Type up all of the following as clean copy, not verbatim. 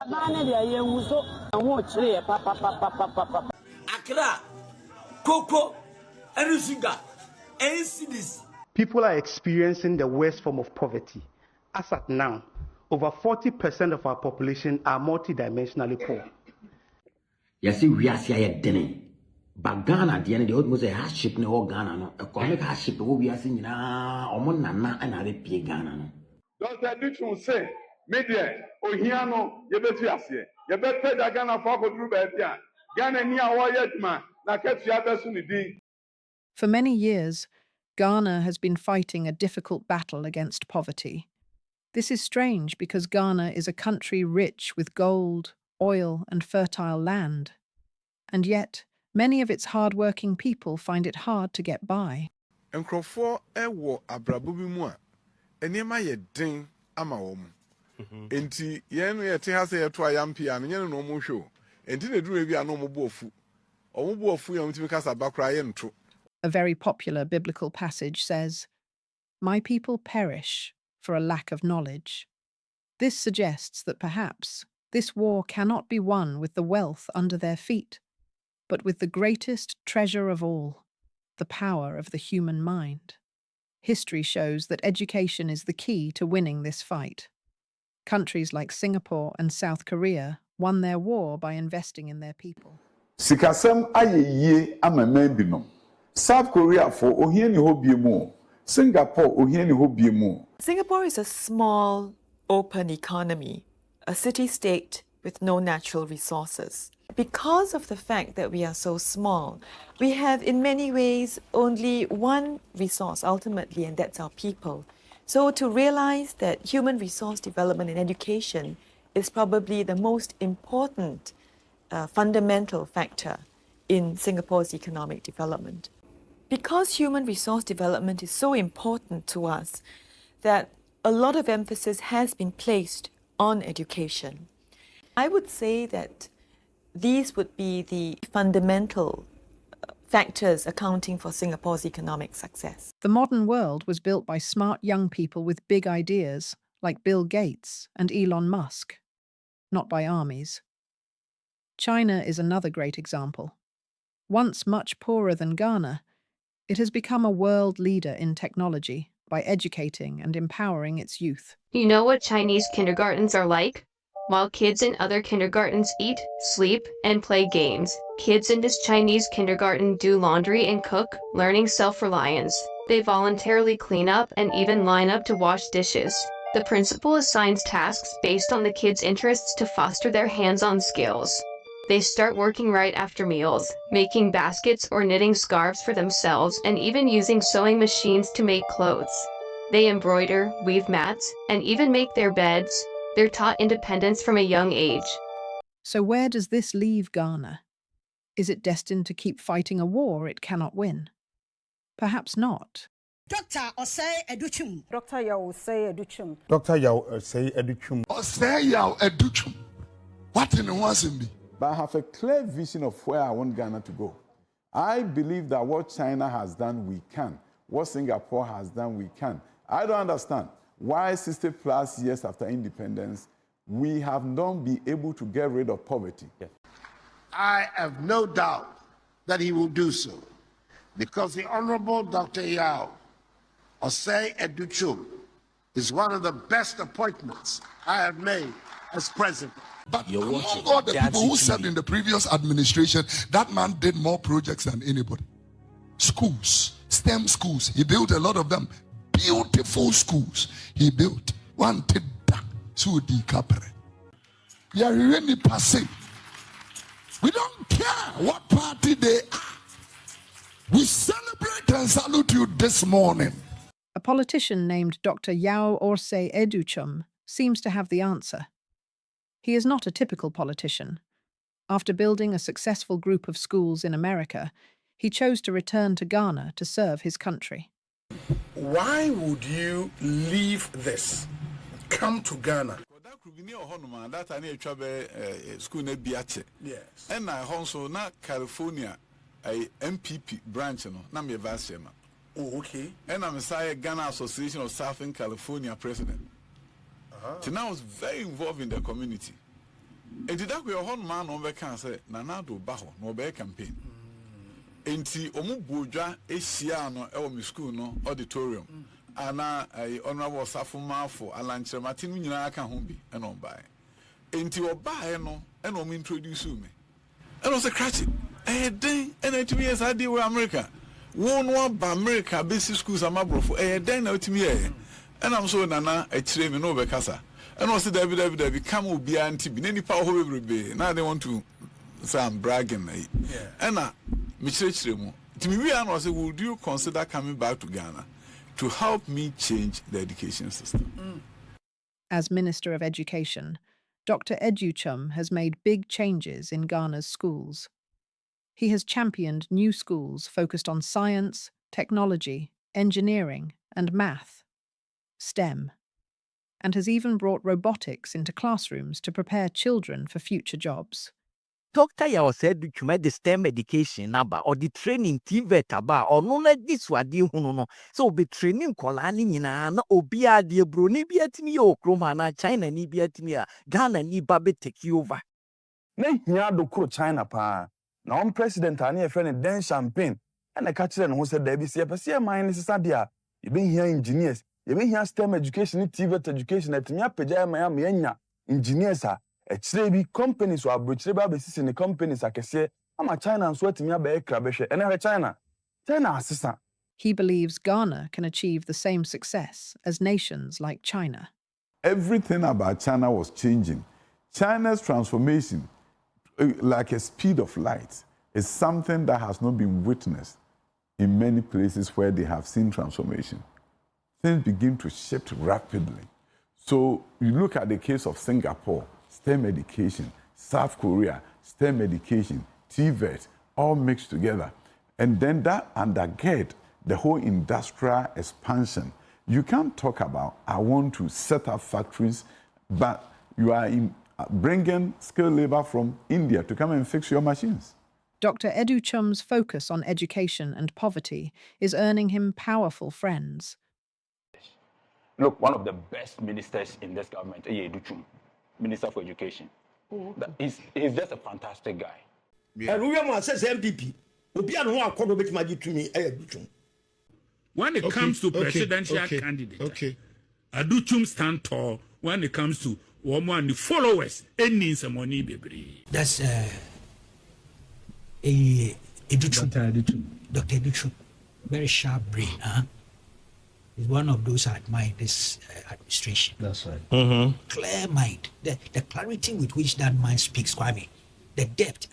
Accra, cocoa, and sugar, and cities. People are experiencing the worst form of poverty. As at now, over 40% of our population are multidimensionally poor. Yes, we are saying dinner. But Ghana, the end of the hardship, no Ghana, a comic hardship, we are seeing now, or Mona and I pay Ghana. Dr. Adutwum say, media, Ohiano, you better ask ye. You better that Ghana for group at Ghana near Wyatt man, na catch your opportunity. For many years, Ghana has been fighting a difficult battle against poverty. This is strange because Ghana is a country rich with gold, oil, and fertile land. And yet, many of its hard-working people find it hard to get by. Nkrofo ewo abrabo bi mu a enema ye den ama wo mu. Enti ye no ye te ha se ye to ayampi a nye no mo hwo. Enti na duru bi a no mo bo ofu. Omo bo ofu ye mtimi kasa bakra ye nto. A very popular biblical passage says, "My people perish for a lack of knowledge." This suggests that perhaps this war cannot be won with the wealth under their feet, but with the greatest treasure of all, the power of the human mind. History shows that education is the key to winning this fight. Countries like Singapore and South Korea won their war by investing in their people. Sikasem aye ye ama binom. South Korea for ohiani ho biemu. Singapore ohiani ho biemu. Singapore is a small, open economy, a city-state with no natural resources. Because of the fact that we are so small, we have in many ways only one resource ultimately, and that's our people. So to realize that human resource development and education is probably the most important fundamental factor in Singapore's economic development. Because human resource development is so important to us, that a lot of emphasis has been placed on education. I would say that these would be the fundamental factors accounting for Singapore's economic success. The modern world was built by smart young people with big ideas, like Bill Gates and Elon Musk, not by armies. China is another great example. Once much poorer than Ghana, it has become a world leader in technology by educating and empowering its youth. You know what Chinese kindergartens are like? While kids in other kindergartens eat, sleep, and play games, kids in this Chinese kindergarten do laundry and cook, learning self-reliance. They voluntarily clean up and even line up to wash dishes. The principal assigns tasks based on the kids' interests to foster their hands-on skills. They start working right after meals, making baskets or knitting scarves for themselves and even using sewing machines to make clothes. They embroider, weave mats, and even make their beds. They're taught independence from a young age. So where does this leave Ghana? Is it destined to keep fighting a war it cannot win? Perhaps not. Dr. Osei Adutwum. Dr. Yao Osei Adutwum. Dr. Yao Osei Adutwum. Osei Yao Adutwum. What in the ones be? But I have a clear vision of where I want Ghana to go. I believe that what China has done, we can. What Singapore has done, we can. I don't understand why 60 plus years after independence, we have not been able to get rid of poverty. I have no doubt that he will do so, because the Honorable Dr. Yao Osei Adutwum is one of the best appointments I have made as president. But among all the people who served in the previous administration, that man did more projects than anybody. Schools, STEM schools, he built a lot of them. Beautiful schools he built. One did that to the capre. Yeah, really passing. We don't care what party they are. We celebrate and salute you this morning. A politician named Dr. Yao Osei Adutwum seems to have the answer. He is not a typical politician. After building a successful group of schools in America, he chose to return to Ghana to serve his country. Why would you leave this? Come to Ghana. Yes. And I also na California a MPP branch no na me vice chairman. Oh, okay. And I'm a Ghana Association of Southern California president. So now I was very involved in the community. enti da kwe ho no ma no be kan say Nana Addo ba ho no be campaign enti omu bodwa ehia no e wo mi school no auditorium ana honorable Safuma for alanche mati no nyina aka ho bi e no bae enti obae no e no me introduce me e no say crash den and 2 years I did with America one ba America basic schools amabrofo den na otimi e and I'm so Nana e kire me no be kasa and also David come obi anti bi nipa ho bebrebe now they want to say I'm bragging and me kire mu timi wi an say would you consider coming back to Ghana to help me change the education system? As Minister of Education, Dr. Adutwum has made big changes in Ghana's schools. He has championed new schools focused on science, technology, engineering, and math, STEM, and has even brought robotics into classrooms to prepare children for future jobs. Doctor ya said you made the STEM education number or the training TVET about or no let this what you no so be training kolani nyina na obi ade bro ni bi atimi o kroma na China ni bi atimi a Ghana ni ba be take over na hia do kro China pa na on president ani e friend Den Champagne and ka kire no ho se da bi se pese man ni sesa dia e be hia engineers e be hia STEM education ni TVET education atimi apagya ma ya ma nya engineers a Actually, be companies or abroad basis in the companies I can say, I'm a China and sweating me about Krabeshe and China. China assistant. He believes Ghana can achieve the same success as nations like China. Everything about China was changing. China's transformation, like a speed of light, is something that has not been witnessed in many places where they have seen transformation. Things begin to shift rapidly. So you look at the case of Singapore, STEM education, South Korea, STEM education, TVET, all mixed together. And then that undergird the whole industrial expansion. You can't talk about, I want to set up factories, but you are bringing skilled labor from India to come and fix your machines. Dr. Adutwum's focus on education and poverty is earning him powerful friends. Look, one of the best ministers in this government, Adutwum, Minister for Education. He's just a fantastic guy. And we says MPP. When it comes to presidential candidate, Adutwum stand tall when it comes to woman the followers. Any some money baby. That's Adutwum. Dr. Adutwum, very sharp brain, huh? Is one of those I admire this administration. That's right. Clear mind, the clarity with which that man speaks, Kwame, the depth,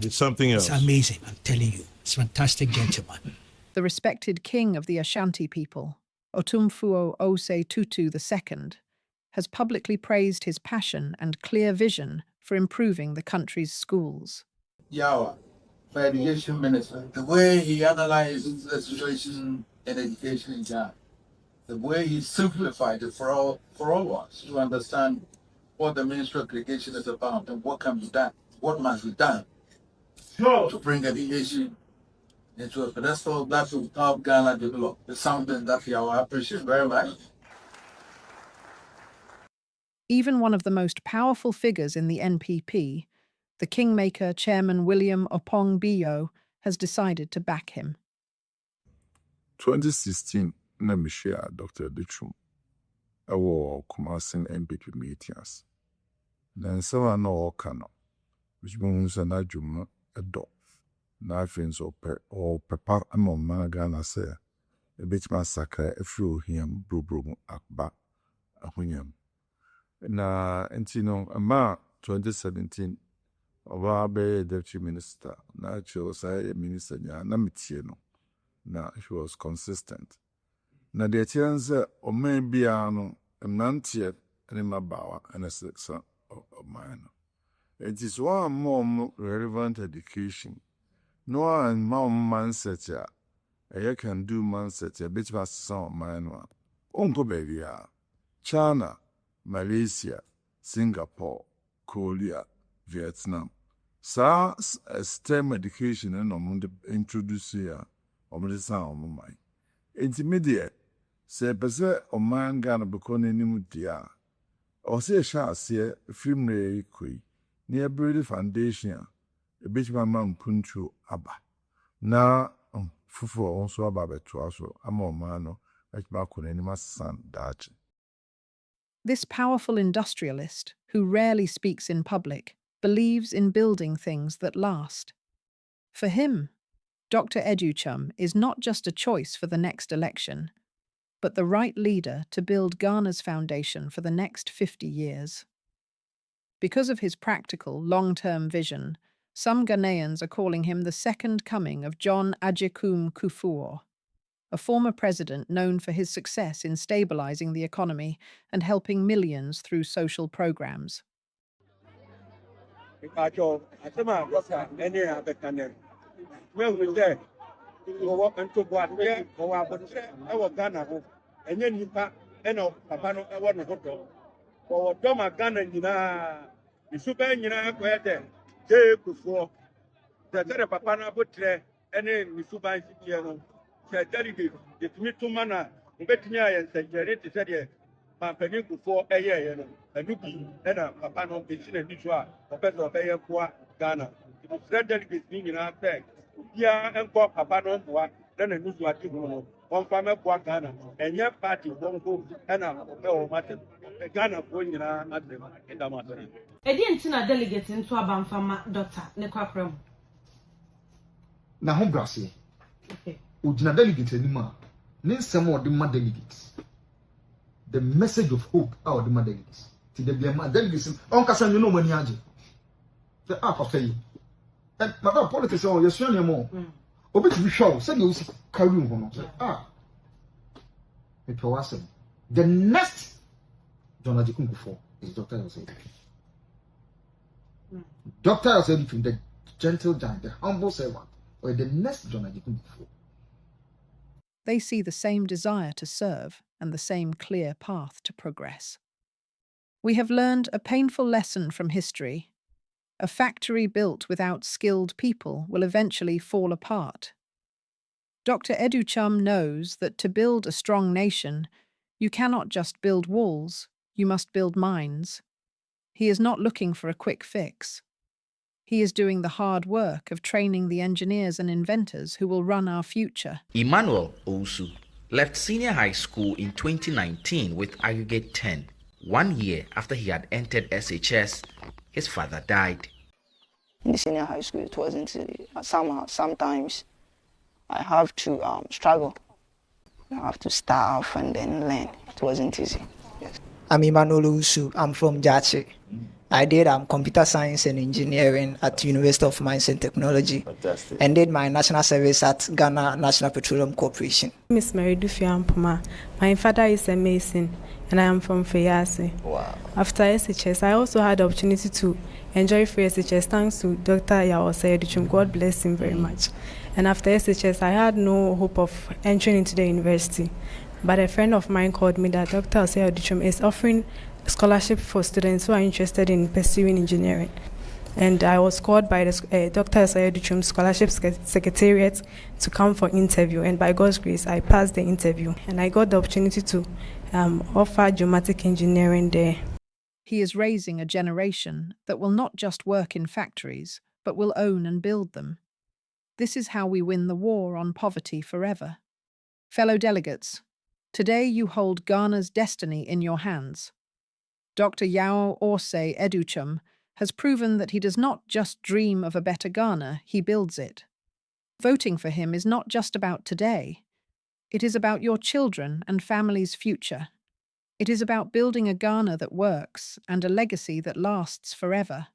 It's something else. It's amazing, I'm telling you. It's a fantastic gentleman. The respected king of the Ashanti people, Otumfuo Ose Tutu II, has publicly praised his passion and clear vision for improving the country's schools. Yawa, for education minister, the way he analyzes the situation in education in Ghana, the way he simplified it for all of us to understand what the Ministry of Education is about and what can be done, what must be done to bring education into a pedestal that will help Ghana develop. It's something that we appreciate very much. Even one of the most powerful figures in the NPP, the kingmaker Chairman William Opong Bio, has decided to back him. 2016, na me share Dr. Adutwum. Our Kumasi MPP meetings. Then someone no cano, which means an adjuma a dog. Nothing's or pepper among Managana say, a bit massacre a few him brubrum akba a hunyam. Na entino a ma 2017 of our deputy minister, natural say minister Namitiano. Na she was consistent. Na the chance or maybe ano not yet any mabawa and a sex of mine. It is one more relevant education. No one man set ya. A can do man set ya bit was some mine one. Uncle baby, China, Malaysia, Singapore, Korea, Vietnam. SARS STEM education and on introduce here. Omri sound on my intermediate say pese o man Ghana beko n'anim dia o say sha ase film re koi near build foundation, a bit my man punchu abba. Na fufu also about to also a more mano, like Bakunanima's son, Dutch. This powerful industrialist, who rarely speaks in public, believes in building things that last. For him, Dr. Adutwum is not just a choice for the next election, but the right leader to build Ghana's foundation for the next 50 years. Because of his practical, long-term vision, some Ghanaians are calling him the second coming of John Adutwum Kufuor, a former president known for his success in stabilizing the economy and helping millions through social programs. Delegate into Abamfama Doctor Nekwakrem. Na ho brase. Ujina delegate anima. Ne nsɛm a ɔde ma delegates. The message of hope a ɔde ma delegates. Ti de bia ma delegates ɔnkasa nyo no mani agye. The papa yi. And my politics on your son more. Obi to be show say you carry ho no. The next John Ajikunkufo is Dr. Yosef. Dr. Yosef, the gentle giant, the humble servant, or the next John Ajikunkufo. They see the same desire to serve and the same clear path to progress. We have learned a painful lesson from history. A factory built without skilled people will eventually fall apart. Dr. Adutwum knows that to build a strong nation, you cannot just build walls, you must build minds. He is not looking for a quick fix. He is doing the hard work of training the engineers and inventors who will run our future. Emmanuel Owusu left senior high school in 2019 with aggregate 10. 1 year after he had entered SHS, his father died. In the senior high school, it wasn't sometimes I have to struggle. I have to start off and then learn. It wasn't easy. Yes. I'm Emmanuel Owusu. I'm from Jachi. I did computer science and engineering at the University of Mines and Technology. Fantastic. And did my national service at Ghana National Petroleum Corporation. Miss Mary Dufiampoma. My father is a mason and I am from Fayase. Wow. After SHS, I also had the opportunity to enjoy free SHS thanks to Dr. Yawose Adutwum. God bless him very much. And after SHS, I had no hope of entering into the university. But a friend of mine called me that Dr. Yawose Adutwum is offering scholarship for students who are interested in pursuing engineering. And I was called by the Dr. Yawose Adutwum Scholarship Secretariat to come for interview. And by God's grace, I passed the interview. And I got the opportunity to offer geomatic engineering there. He is raising a generation that will not just work in factories, but will own and build them. This is how we win the war on poverty forever. Fellow delegates, today you hold Ghana's destiny in your hands. Dr. Yawose Adutwum has proven that he does not just dream of a better Ghana, he builds it. Voting for him is not just about today. It is about your children and family's future. It is about building a Ghana that works and a legacy that lasts forever.